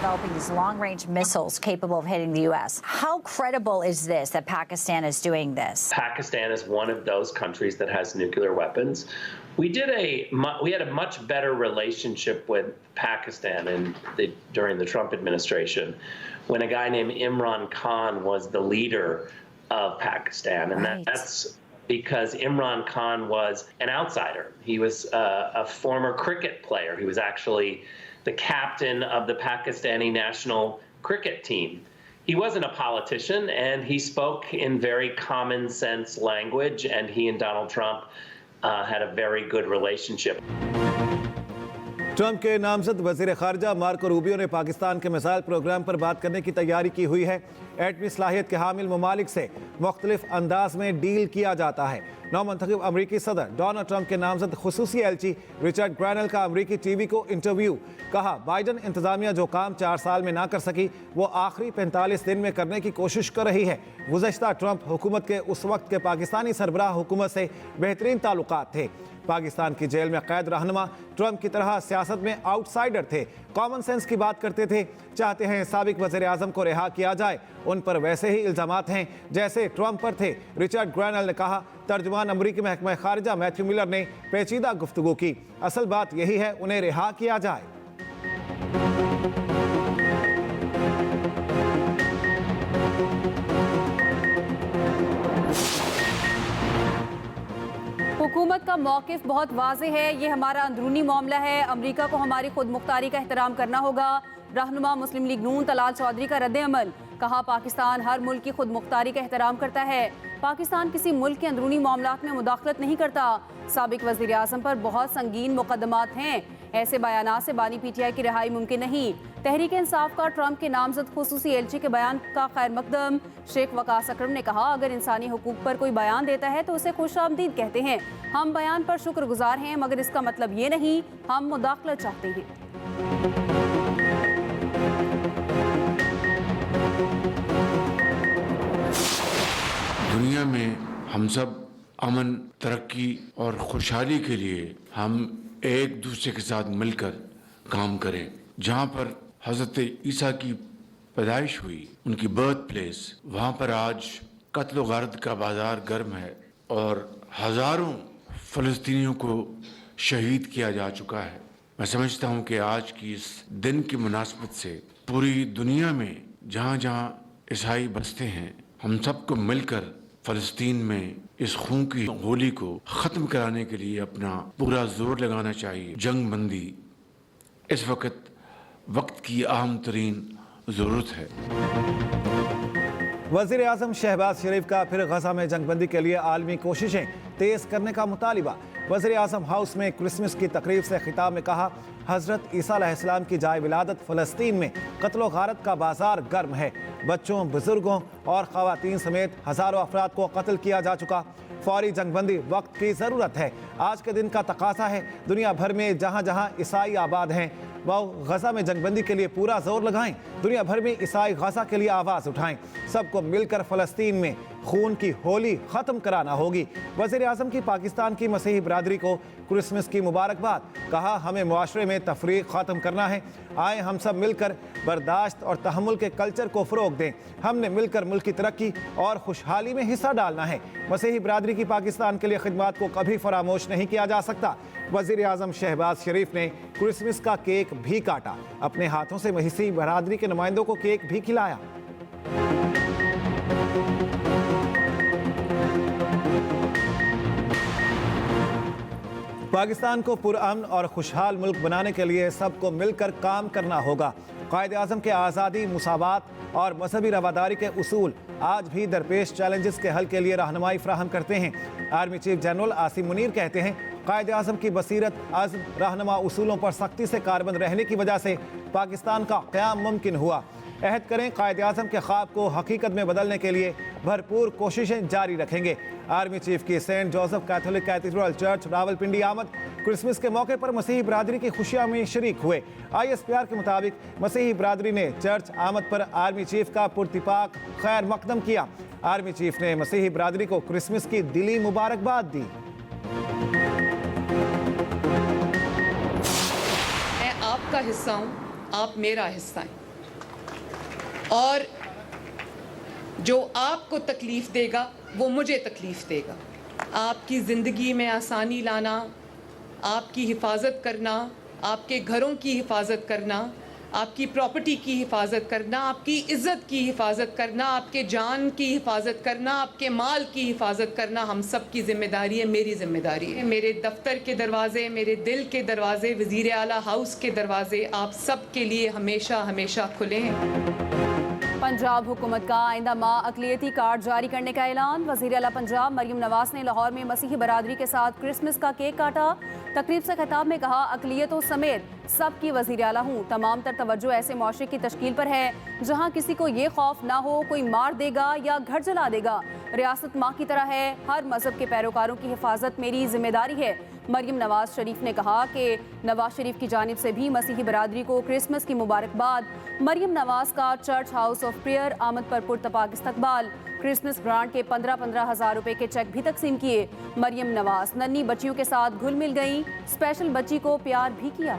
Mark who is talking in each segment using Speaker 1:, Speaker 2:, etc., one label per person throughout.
Speaker 1: developing these long-range missiles capable of hitting the U.S. How credible is this that Pakistan is doing this?
Speaker 2: Pakistan is one of those countries that has nuclear weapons. We had a much better relationship with Pakistan during the Trump administration when a guy named Imran Khan was the leader of Pakistan, and
Speaker 1: Right.
Speaker 2: that's because Imran Khan was an outsider. He was a former cricket player. He was actually the captain of the Pakistani national cricket team. He wasn't a politician, and he spoke in very common sense language, and he and Donald Trump had a very good relationship.
Speaker 3: Trump के नामजद वज़ीर ख़ारजा Marco Rubio ने पाकिस्तान के missile programme पर बात करने की तैयारी की हुई है। एटमी सलाहियत के हामिल ममालिक से मुख्तलिफ अंदाज में डील किया जाता है। नौमंतखब अमरीकी सदर डोनाल्ड ट्रंप के नामजद खुसूसी एलची रिचर्ड ग्रैनल का अमरीकी टीवी को इंटरव्यू। कहा, बाइडन इंतजामिया जो काम 4 साल में ना कर सकी वो आखिरी 45 दिन में करने की कोशिश कर रही है। गुज़श्ता ट्रंप हुकूमत के उस वक्त के पाकिस्तानी सरबराह हुकूमत से बेहतरीन ताल्लुकात थे। पाकिस्तान की जेल में कैद रहनुमा ट्रंप की तरह सियासत में आउटसाइडर थे, कॉमन सेंस की बात करते थे, चाहते हैं साबिक वज़ीर आज़म को रिहा किया जाए। उन पर वैसे ही इल्ज़ामात हैं जैसे ट्रंप पर थे। रिचर्ड ग्रैनल ने कहा, तर्जुमान अमरीकी महकमा ख़ारिजा मैथ्यू मिलर ने पेचीदा गुफ्तगू की, असल बात यही है उन्हें रिहा किया जाए।
Speaker 4: हुकूमत का मौक़िफ़ बहुत वाज़ेह है, ये हमारा अंदरूनी मामला है, अमरीका को हमारी खुद मुख्तारी का एहतराम करना होगा। रहनुमा मुस्लिम लीग नून तलाल चौधरी का रद्द-ए-अमल। कहा, पाकिस्तान हर मुल्क की खुद मुख्तारी का एहतराम करता है, पाकिस्तान किसी मुल्क के अंदरूनी मामलात में मुदाखलत नहीं करता। साबिक वज़ीर आज़म पर बहुत संगीन मुकदमात हैं, ऐसे बयानात से बानी पीटीआई की रिहाई मुमकिन नहीं। तहरीक इंसाफ का ट्रंप के नामजद खुसूसी एलची के बयान का खैर मकदम। शेख वकास अकरम ने कहा, अगर इंसानी हुकूक पर कोई बयान देता है तो उसे खुशामदीद कहते हैं। हम बयान पर शुक्रगुजार हैं, मगर इसका मतलब ये नहीं हम मुदाखलत चाहते हैं।
Speaker 5: दुनिया में हम सब अमन, तरक्की और खुशहाली के लिए हम एक दूसरे के साथ मिलकर काम करें। जहाँ पर हज़रत ईसा की पैदाइश हुई, उनकी बर्थ प्लेस, वहाँ पर आज कत्ल गारत का बाजार गर्म है और हज़ारों फ़लस्तीनियों को शहीद किया जा चुका है। मैं समझता हूँ कि आज की इस दिन की मुनासबत से पूरी दुनिया में जहाँ जहाँ ईसाई बसते हैं, हम सबको मिलकर फ़लस्तीन में इस खून की होली को ख़त्म कराने के लिए अपना पूरा जोर लगाना चाहिए। जंग बंदी इस वक्त की अहम तरीन ज़रूरत है।
Speaker 3: वज़ीर आज़म शहबाज शरीफ का फिर गजा में जंगबंदी के लिए आलमी कोशिशें तेज़ करने का मुतालिबा। वज़ीर आज़म हाउस में क्रिसमस की तकरीब से खिताब में कहा, हज़रत ईसा अलैहिस्सलाम की जाए विलादत फ़लस्तीन में कत्ल गारत का बाजार गर्म है। बच्चों, बुजुर्गों और ख़वातीन समेत हज़ारों अफराद को कत्ल किया जा चुका। फौरी जंगबंदी वक्त की ज़रूरत है, आज के दिन का तकाज़ा है। दुनिया भर में जहाँ जहाँ ईसाई आबाद हैं वो गजा में जंगबंदी के लिए पूरा जोर लगाएं। दुनिया भर में ईसाई गजा के लिए आवाज़ उठाएं। सबको मिलकर फ़लस्तीन में खून की होली ख़त्म कराना होगी। वज़ीर आज़म की पाकिस्तान की मसीही बरादरी को क्रिसमस की मुबारकबाद। कहा, हमें मुआशरे में तफरीक ख़त्म करना है। आए हम सब मिलकर बर्दाश्त और तहम्मुल के कल्चर को फ़रोग़ दें। हमने मिलकर मुल्क की तरक्की और खुशहाली में हिस्सा डालना है। मसीही बरादरी की पाकिस्तान के लिए खिदमत को कभी फरामोश नहीं किया जा सकता। वज़ीर आज़म शहबाज शरीफ ने क्रिसमस का केक भी काटा, अपने हाथों से मसीही बरादरी के नुमाइंदों को केक भी खिलाया। पाकिस्तान को पुरअमन और खुशहाल मुल्क बनाने के लिए सबको मिलकर काम करना होगा। कायद आज़म के आज़ादी, मुसावात और मजहबी रवादारी के उसूल आज भी दरपेश चैलेंजेस के हल के लिए रहनुमाई फराहम करते हैं। Army chief general Asim Munir कहते हैं, कायद आज़म की बसीरत, अज़्म, रहनुमा उसूलों पर सख्ती से कारबंद रहने की वजह से पाकिस्तान का क़याम मुमकिन हुआ। अहद करें, कायद आज़म के ख्वाब को हकीकत में बदलने के लिए भरपूर कोशिशें जारी रखेंगे। आर्मी चीफ की Saint Joseph Catholic cathedral church Rawalpindi आमद। क्रिसमस के मौके पर मसीही बरादरी की खुशियाँ में शरीक हुए। ISPR के मुताबिक मसीही बरादरी ने चर्च आमद पर आर्मी चीफ का पुरतिपाक खैर मकदम किया। आर्मी चीफ ने मसीही बरादरी को क्रिसमस की दिली मुबारकबाद दी।
Speaker 6: मैं आपका हिस्सा हूँ, आप मेरा हिस्सा हैं। और जो आपको तकलीफ़ देगा वो मुझे तकलीफ़ देगा। आपकी ज़िंदगी में आसानी लाना, आपकी हिफाजत करना, आपके घरों की हिफाजत करना, आपकी प्रॉपर्टी की हिफाजत करना, आपकी इज़्ज़त की हिफाजत करना, आपके जान की हिफाजत करना, आपके माल की हिफाजत करना हम सब की ज़िम्मेदारी है, मेरी ज़िम्मेदारी है। मेरे दफ्तर के दरवाजे, मेरे दिल के दरवाजे, वज़ीर आला हाउस के दरवाजे आप सब के लिए हमेशा हमेशा खुले हैं।
Speaker 4: पंजाब हुकूमत का आइंदा माह अक़लियती कार्ड जारी करने का ऐलान। वज़ीर आला पंजाब मरियम नवाज़ ने लाहौर में मसीही बरादरी के साथ क्रिसमस का केक काटा। तकरीब से खिताब में कहा, अक़लियतों समेत सब की वज़ीर आला हूँ। तमाम तर तवज्जो ऐसे मुआशरे की तश्कील पर है जहाँ किसी को ये खौफ ना हो कोई मार देगा या घर जला देगा। रियासत माँ की तरह है, हर मजहब के पैरोकारों की हिफाजत मेरी जिम्मेदारी है। मरियम नवाज शरीफ ने कहा कि नवाज शरीफ की जानिब से भी मसीही बरादरी को क्रिसमस की मुबारकबाद। मरियम नवाज का चर्च हाउस ऑफ प्रेयर आमद पर पुरतपाक इस्तकबाल। क्रिसमस ग्रांट के 15-15 हज़ार रुपए के चेक भी तकसीम किए। मरियम नवाज नन्ही बच्चियों के साथ घुल मिल गई, स्पेशल बच्ची को प्यार भी किया।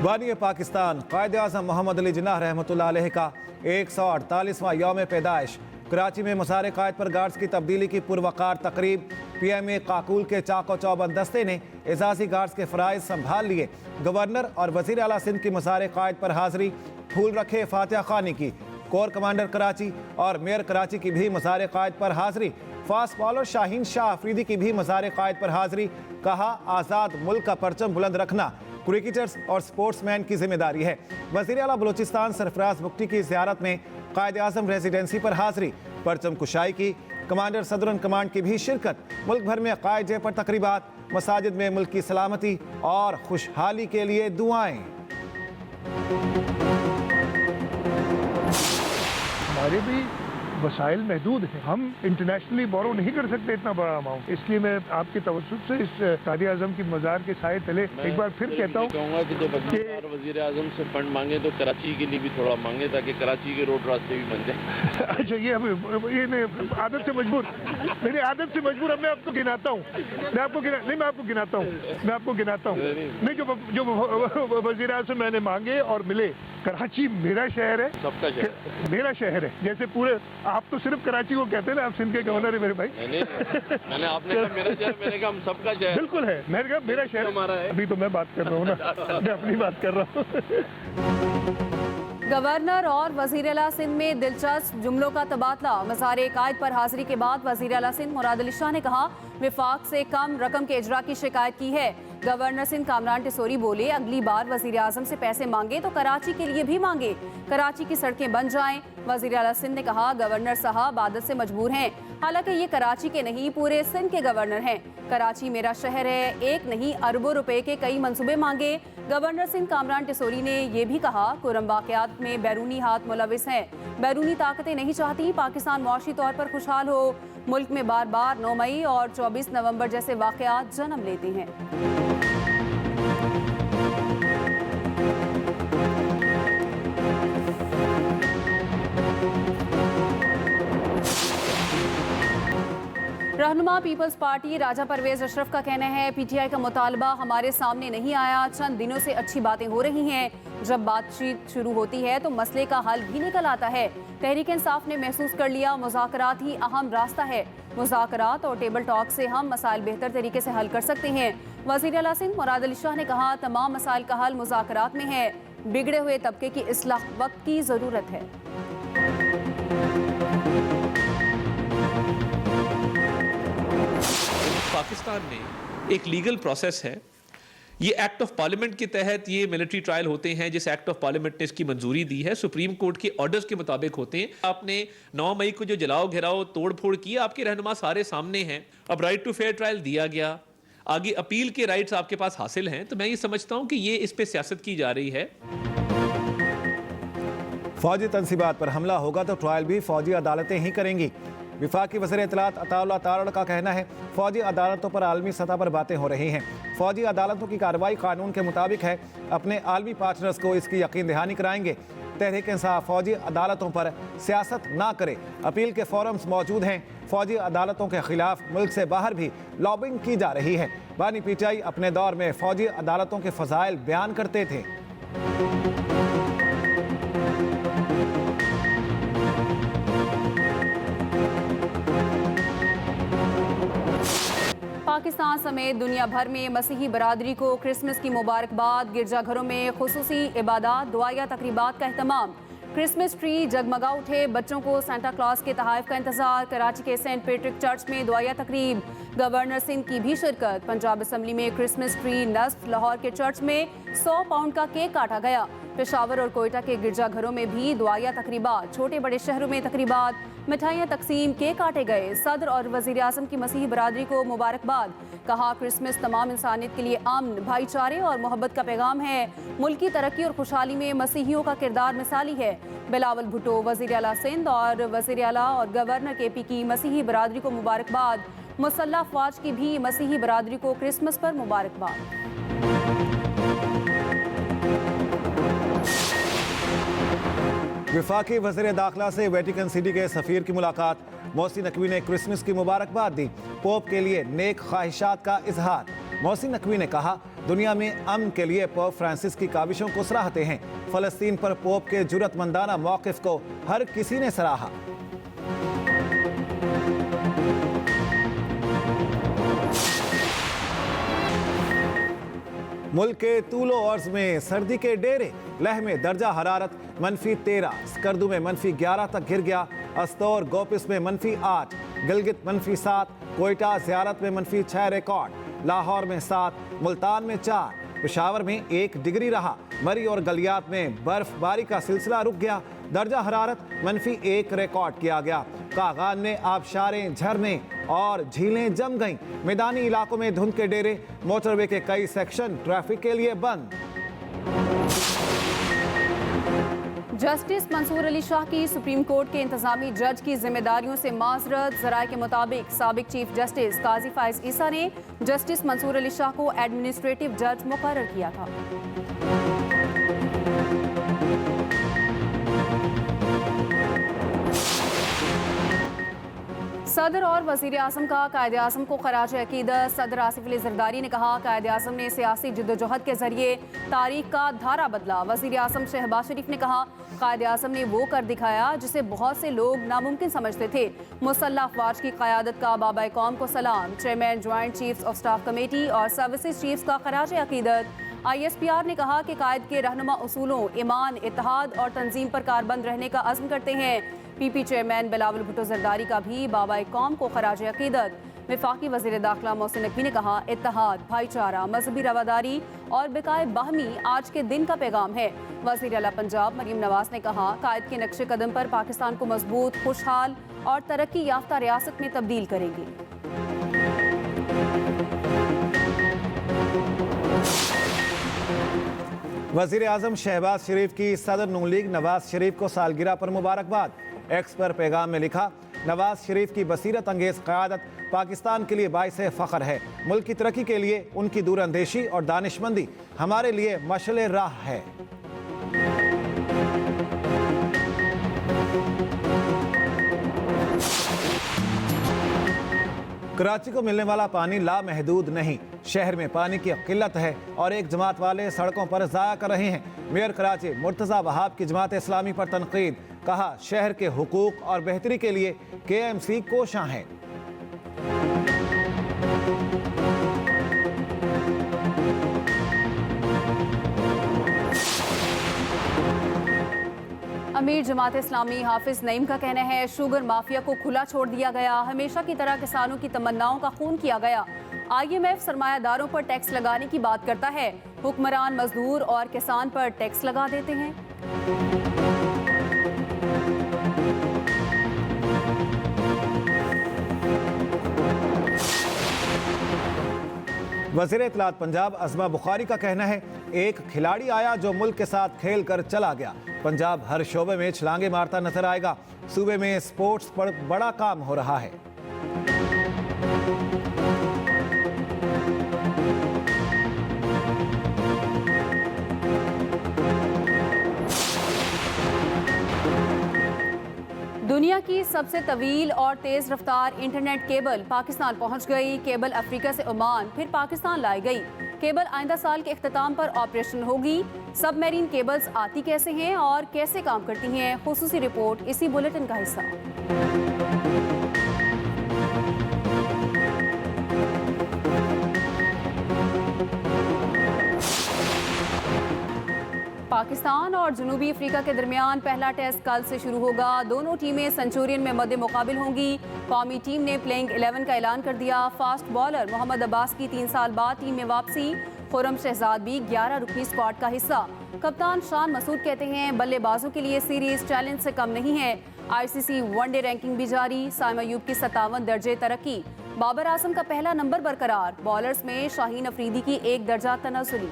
Speaker 3: बानी पाकिस्तान कायद आज़म मोहम्मद अली जिन्नाह रहमतुल्लाह अलैह का 148वां यौम पैदाइश। कराची में मसारे कायद पर गार्ड्स की तब्दीली की पुरवकार तकरीब। PMA काकूल के चाको चौबंद दस्ते ने एजाजी गार्ड्स के फ़राइज़ संभाल लिए। गवर्नर और वज़ीर आला सिंध की मसारे कायद पर हाज़री। फूल रखे फातिहा खानी की। कोर कमांडर कराची और मेयर कराची की भी मसारे कायद पर हाज़री। फास्ट बॉलर शाहीन शाह अफरीदी की भी मसारे कायद पर हाज़री। कहा, आज़ाद मुल्क का परचम बुलंद रखना क्रिकेटर्स और स्पोर्ट्समैन की जिम्मेदारी है। वज़ीर आला बलूचिस्तान सरफराज बुख्ती की ज़ियारत में कायद आज़म रेजिडेंसी पर हाज़री। परचम कुशाई की। कमांडर सदरन कमांड की भी शिरकत। मुल्क भर में कायद जे पर तकरीबात। मसाजिद में मुल्क की सलामती और खुशहाली के लिए दुआएं।
Speaker 7: हमारे भी वसाइल महदूद हैं, हम इंटरनेशनली बोरो नहीं कर सकते इतना बड़ा अमाउंट। इसलिए मैं आपके तवज्जुह से इस कायद आज़म की मज़ार के साए तले एक बार फिर कहता हूँ
Speaker 8: कि जब वज़ीर आज़म से फंड मांगे तो कराची के लिए भी थोड़ा मांगे ताकि कराची के रोड रास्ते भी बन जाए।
Speaker 7: अच्छा, ये आदत से मजबूर, मेरी आदत से मजबूर। अब मैं आपको गिनाता हूँ, मैं आपको गिनाता हूँ नहीं जो वज़ीर आज़म मैंने मांगे और मिले। कराची मेरा शहर है,
Speaker 8: सबका शहर
Speaker 7: मेरा शहर है। जैसे पूरे आप तो सिर्फ कराची को कहते हैं ना, आप सिंध के गवर्नर है मेरे भाई।
Speaker 8: मैंने आपने कहा मेरा शहर, मैंने कहा हम सबका शहर।
Speaker 7: बिल्कुल है, मैंने कहा मेरा शहर
Speaker 8: हमारा है।
Speaker 7: अभी तो मैं बात कर रहा हूँ ना, मैं अपनी बात कर रहा हूँ।
Speaker 4: गवर्नर और वज़ीर आला सिंध में दिलचस्प जुमलों का तबादला। मज़ारे कायद पर हाजिरी के बाद वज़ीर आला सिंध मुराद अली शाह ने कहा, विफाक से कम रकम के इजरा की शिकायत की है। गवर्नर सिंध कामरान टिसोरी बोले, अगली बार वज़ीर आज़म से पैसे मांगे तो कराची के लिए भी मांगे, कराची की सड़कें बन जाएं। वज़ीर आला सिंध ने कहा, गवर्नर साहब आदत से मजबूर हैं, हालांकि ये कराची के नहीं पूरे सिंध के गवर्नर हैं। कराची मेरा शहर है, एक नहीं अरबों रुपए के कई मंसूबे मांगे। गवर्नर सिंध कामरान टिसोरी ने यह भी कहा, कुरम वाक़यात में बैरूनी हाथ मुलविस हैं, बैरूनी ताकतें नहीं चाहती पाकिस्तान मुआशी तौर पर खुशहाल हो। मुल्क में बार बार 9 मई और 24 नवंबर जैसे वाक़यात जन्म लेते हैं। रहनुमा पीपल्स पार्टी राजा परवेज अशरफ का कहना है, PTI का मुतालबा हमारे सामने नहीं आया, चंद दिनों से अच्छी बातें हो रही हैं, जब बातचीत शुरू होती है तो मसले का हल भी निकल आता है। तहरीक इंसाफ ने महसूस कर लिया, मुज़ाकरात ही अहम रास्ता है। मुज़ाकरात और टेबल टॉक से हम मसाइल बेहतर तरीके से हल कर सकते हैं। वज़ीर आला सिंध मुराद अली शाह ने कहा, तमाम मसाइल का हल मुज़ाकरात में है, बिगड़े हुए तबके की इस्लाह वक्त की ज़रूरत है।
Speaker 9: पाकिस्तान में एक लीगल प्रोसेस है, ये एक्ट ऑफ पार्लियामेंट के तहत ये मिलिट्री ट्रायल होते हैं, जिस एक्ट ऑफ पार्लियामेंट ने इसकी मंजूरी दी है, सुप्रीम कोर्ट के ऑर्डर्स के मुताबिक होते हैं। आपने 9 मई को जो जलाओ घेराओ तोड़ फोड़ की, आपके रहनुमा सारे सामने हैं। अब राइट टू फेयर ट्रायल दिया गया, आगे अपील के राइट्स आपके पास हासिल हैं, तो मैं ये समझता हूं कि ये इस पे सियासत की जा रही है।
Speaker 3: फौजी तनसीबात पर हमला होगा तो ट्रायल भी फौजी अदालतें ही करेंगी। विफाकी वज़ीर इत्तलात अताउल्लाह तारड़ का कहना है, फौजी अदालतों पर आलमी सतह पर बातें हो रही हैं। फौजी अदालतों की कार्रवाई कानून के मुताबिक है, अपने आलमी पार्टनर्स को इसकी यकीन दहानी कराएंगे। तहरीक इंसाफ फौजी अदालतों पर सियासत ना करे, अपील के फोरम्स मौजूद हैं। फौजी अदालतों के खिलाफ मुल्क से बाहर भी लॉबिंग की जा रही है। बानी PTI अपने दौर में फौजी अदालतों के फ़ज़ाइल बयान करते थे।
Speaker 4: पाकिस्तान समेत दुनिया भर में मसीही बरादरी को क्रिसमस की मुबारकबाद। गिरजाघरों में खुसूसी इबादत, दुआया तकरीबात का एहतमाम। क्रिसमस ट्री जगमगा उठे, बच्चों को सांता क्लॉज के तोहफे का इंतजार। कराची के सेंट पैट्रिक चर्च में दुआया तकरीब, गवर्नर सिंध की भी शिरकत। पंजाब असम्बली में क्रिसमस ट्री नस्ब। लाहौर के चर्च में 100 पाउंड का केक काटा गया। पेशावर और कोयटा के गिरजाघरों में भी दुआया तकरीबात। छोटे बड़े शहरों में तकरीबात, मिठाइयाँ तकसीम, केक काटे गए। सदर और वज़ीर आज़म की मसीही बरादरी को मुबारकबाद। कहा क्रिसमस तमाम इंसानियत के लिए अमन, भाईचारे और मोहब्बत का पैगाम है। मुल्की तरक्की और खुशहाली में मसीहियों का किरदार मिसाली है। बिलावल भुट्टो, वज़ीर आला सिंध और वज़ीर आला और गवर्नर KP की मसीही बरादरी को मुबारकबाद। मुसल्लह अफवाज की भी मसीही बरादरी को क्रिसमस पर मुबारकबाद।
Speaker 3: वफाकी वज़ीर दाखिला से वेटिकन सिटी के सफ़ीर की मुलाकात। मोहसिन नकवी ने क्रिसमस की मुबारकबाद दी। पोप के लिए नेक ख्वाहिशात का इजहार। मोहसिन नकवी ने कहा दुनिया में अमन के लिए पोप फ्रांसिस की काविशों को सराहते हैं। फ़लस्तीन पर पोप के जुर्रतमंदाना मौक़िफ़ को हर किसी ने सराहा। मुल्क के तूलो अर्ज में सर्दी के डेरे। लह में दर्जा हरारत -13, स्कर्दू में -11 तक गिर गया। अस्तौर गोपिस में -8, गिलगित -7, कोयटा ज़ियारत में -6 रिकॉर्ड। लाहौर में 7, मुल्तान में 4, पेशावर में 1 डिग्री रहा। मरी और गलियात में बर्फबारी का सिलसिला रुक गया। दर्जा हरारत -1 रिकॉर्ड किया गया। कागान में आबशारें, झरने और झीलें जम गईं। मैदानी इलाकों में धुंध के डेरे। मोटरवे के कई सेक्शन ट्रैफिक के लिए बंद।
Speaker 4: जस्टिस मंसूर अली शाह की सुप्रीम कोर्ट के इंतजामी जज की जिम्मेदारियों से माजरत। जराये के मुताबिक साबिक चीफ जस्टिस काजी फाइज ईसा ने जस्टिस मंसूर अली शाह को एडमिनिस्ट्रेटिव जज मुकर्रर किया था। सदर और वज़ीर आज़म का कायदे आज़म को खराज अकीदत। सदर आसिफ अली ज़रदारी ने कहा कायदे आज़म ने सियासी जद्दोजहद के जरिए तारीख का धारा बदला। वज़ीर आज़म शहबाज शरीफ ने कहा कायदे आज़म ने वो कर दिखाया जिसे बहुत से लोग नामुमकिन समझते थे। मुसल्लह अफवाज की क़यादत का बाबा कौम को सलाम। Chairman joint chiefs of staff committee और सर्विसेज चीफ्स का खराज अकीदत। ISPR ने कहा कि कायद के रहनुमा उसूलों, ईमान, इत्तेहाद और तंजीम पर कारबंद रहने का अज़्म करते हैं। PP चेयरमैन बिलावल भुट्टो ज़रदारी का भी बाबा कौम को खराज अकीदत। वफाकी वज़ीर दाखिला मोहसिन नकवी ने कहा इत्तेहाद, भाईचारा, मजहबी रवादारी और बिकाए बाहमी आज के दिन का पैगाम है। वज़ीर आला पंजाब मरीम नवाज ने कहा कायद के नक्शे कदम पर पाकिस्तान को मजबूत, खुशहाल और तरक्की याफ्ता रियासत में तब्दील करेंगे।
Speaker 3: वज़ीर आज़म शहबाज शरीफ की सदर नून लीग नवाज शरीफ को सालगिरह पर मुबारकबाद। एक्स पर पैगाम में लिखा नवाज शरीफ की बसीरत अंगेज क़यादत पाकिस्तान के लिए बाइसे फ़ख्र है। मुल्क की तरक्की के लिए उनकी दूरअंदेशी और दानिशमंदी हमारे लिए मशअल राह है। कराची को मिलने वाला पानी लामहदूद नहीं। शहर में पानी की किल्लत है और एक जमात वाले सड़कों पर ज़ाया कर रहे हैं। मेयर कराची मुर्तज़ा वहाब की जमात इस्लामी पर तनकीद। कहा शहर के हुकूक और बेहतरी के लिए KMC कोशां है।
Speaker 4: अमीर जमात इस्लामी हाफिज नईम का कहना है शुगर माफिया को खुला छोड़ दिया गया। हमेशा की तरह किसानों की तमन्नाओं का खून किया गया। IMF सरमायादारों पर टैक्स लगाने की बात करता है। हुक्मरान मजदूर और किसान पर टैक्स लगा देते हैं।
Speaker 3: वज़ीर इत्तलात पंजाब अज़मा बुखारी का कहना है एक खिलाड़ी आया जो मुल्क के साथ खेल कर चला गया। पंजाब हर शोबे में छलांगे मारता नजर आएगा। सूबे में स्पोर्ट्स पर बड़ा काम हो रहा है।
Speaker 4: दुनिया की सबसे तवील और तेज रफ्तार इंटरनेट केबल पाकिस्तान पहुंच गई। केबल अफ्रीका से ओमान फिर पाकिस्तान लाई गई। केबल आइंदा साल के इख्तिताम पर ऑपरेशनल होगी। सबमरीन केबल्स आती कैसे हैं और कैसे काम करती हैं, खुसूसी रिपोर्ट इसी बुलेटिन का हिस्सा। पाकिस्तान और जनूबी अफ्रीका के दरमियान पहला टेस्ट कल से शुरू होगा। दोनों टीमें सेंचुरियन में मद्दे मुकाबिल होंगी। कौमी टीम ने प्लेइंग 11 का ऐलान कर दिया। फास्ट बॉलर मोहम्मद अब्बास की 3 साल बाद टीम में वापसी। खुर्रम शहजाद भी 11 रुकनी स्क्वाड का हिस्सा। कप्तान शान मसूद कहते हैं बल्लेबाजों के लिए सीरीज चैलेंज से कम नहीं है। ICC वनडे रैंकिंग भी जारी। साइम अयूब की 57 दर्जे तरक्की। बाबर आजम का पहला नंबर बरकरार। बॉलर्स में शाहीन अफरीदी की 1 दर्जा तनाजुली।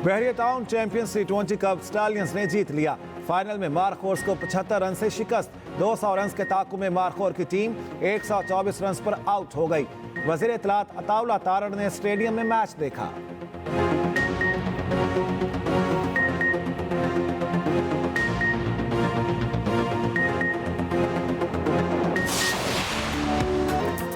Speaker 3: Bahria town champions T20 cup stallions ने जीत लिया। फाइनल में मार्कोर्स को 75 रन से शिकस्त। 200 रन के ताकु में मार्कोर की टीम 124 रन पर आउट हो गई। वजीर इत्तलात अताउल्लाह तारड़ ने स्टेडियम में मैच देखा।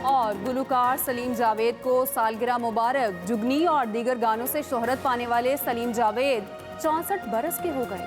Speaker 4: और गुलूकार सलीम जावेद को सालगिरह मुबारक। जुगनी और दीगर गानों से शोहरत पाने वाले सलीम जावेद 64 बरस के हो गए।